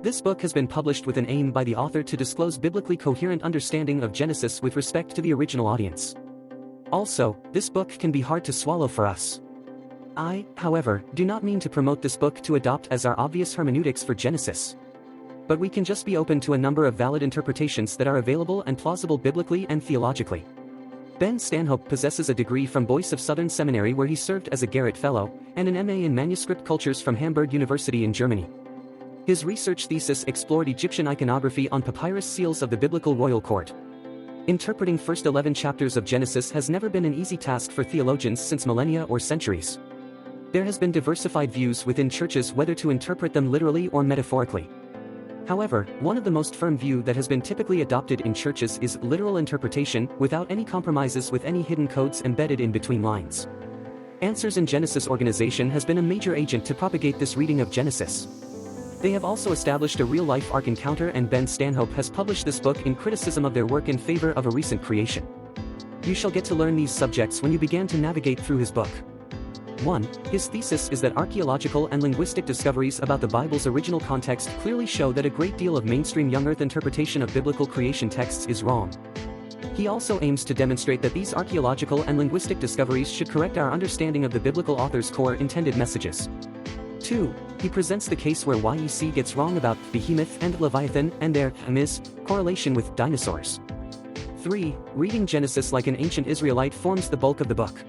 This book has been published with an aim by the author to disclose biblically coherent understanding of Genesis with respect to the original audience. Also, this book can be hard to swallow for us. I, however, do not mean to promote this book to adopt as our obvious hermeneutics for Genesis. But we can just be open to a number of valid interpretations that are available and plausible biblically and theologically. Ben Stanhope possesses a degree from Boyce of Southern Seminary where he served as a Garrett Fellow, and an MA in Manuscript Cultures from Hamburg University in Germany. His research thesis explored Egyptian iconography on papyrus seals of the Biblical Royal Court. Interpreting first 11 chapters of Genesis has never been an easy task for theologians since millennia or centuries. There has been diversified views within churches whether to interpret them literally or metaphorically. However, one of the most firm view that has been typically adopted in churches is literal interpretation without any compromises with any hidden codes embedded in between lines. Answers in Genesis organization has been a major agent to propagate this reading of Genesis. They have also established a real-life Ark encounter, and Ben Stanhope has published this book in criticism of their work in favor of a recent creation. You shall get to learn these subjects when you begin to navigate through his book. 1. His thesis is that archaeological and linguistic discoveries about the Bible's original context clearly show that a great deal of mainstream young earth interpretation of biblical creation texts is wrong. He also aims to demonstrate that these archaeological and linguistic discoveries should correct our understanding of the biblical author's core intended messages. 2. He presents the case where YEC gets wrong about Behemoth and Leviathan and their correlation with dinosaurs. 3. Reading Genesis like an ancient Israelite forms the bulk of the book.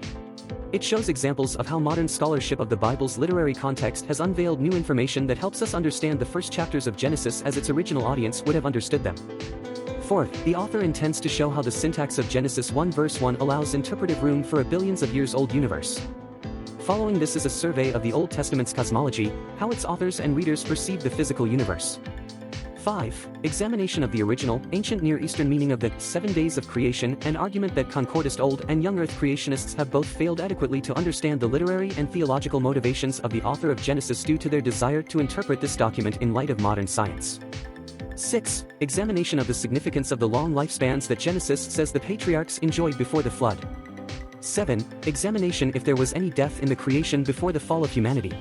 It shows examples of how modern scholarship of the Bible's literary context has unveiled new information that helps us understand the first chapters of Genesis as its original audience would have understood them. 4th, the author intends to show how the syntax of Genesis 1 verse 1 allows interpretive room for a billions of years old universe. Following this is a survey of the Old Testament's cosmology, how its authors and readers perceive the physical universe. 5. Examination of the original, ancient Near Eastern meaning of the 7 days of creation, an argument that concordist Old and Young Earth creationists have both failed adequately to understand the literary and theological motivations of the author of Genesis due to their desire to interpret this document in light of modern science. 6. Examination of the significance of the long lifespans that Genesis says the patriarchs enjoyed before the flood. 7. Examination if there was any death in the creation before the fall of humanity.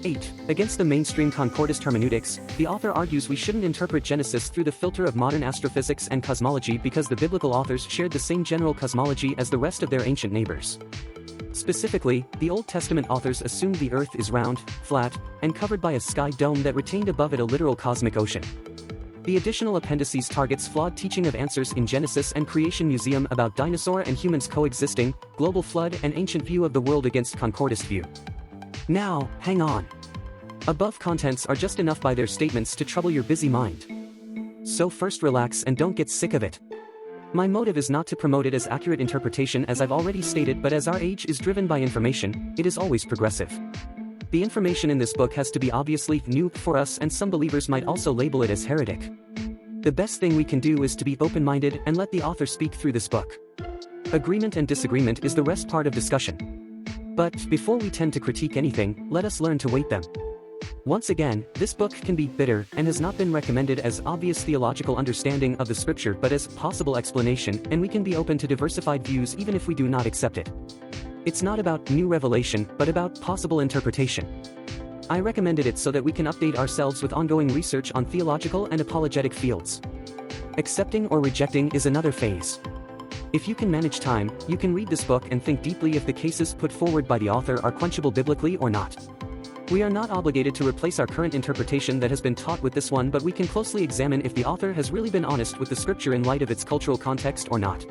8. Against the mainstream concordist hermeneutics, the author argues we shouldn't interpret Genesis through the filter of modern astrophysics and cosmology because the biblical authors shared the same general cosmology as the rest of their ancient neighbors. Specifically, the Old Testament authors assumed the earth is round, flat, and covered by a sky dome that retained above it a literal cosmic ocean. The additional appendices targets flawed teaching of Answers in Genesis and Creation Museum about dinosaur and humans coexisting, global flood and ancient view of the world against concordist view. Now, hang on. Above contents are just enough by their statements to trouble your busy mind. So first relax and don't get sick of it. My motive is not to promote it as accurate interpretation as I've already stated, but as our age is driven by information, it is always progressive. The information in this book has to be obviously new for us, and some believers might also label it as heretic. The best thing we can do is to be open-minded and let the author speak through this book. Agreement and disagreement is the rest part of discussion. But before we tend to critique anything, let us learn to weight them. Once again, this book can be bitter and has not been recommended as obvious theological understanding of the scripture but as possible explanation, and we can be open to diversified views even if we do not accept it. It's not about new revelation but about possible interpretation. I recommended it so that we can update ourselves with ongoing research on theological and apologetic fields. Accepting or rejecting is another phase. If you can manage time, you can read this book and think deeply if the cases put forward by the author are quenchable biblically or not. We are not obligated to replace our current interpretation that has been taught with this one, but we can closely examine if the author has really been honest with the scripture in light of its cultural context or not.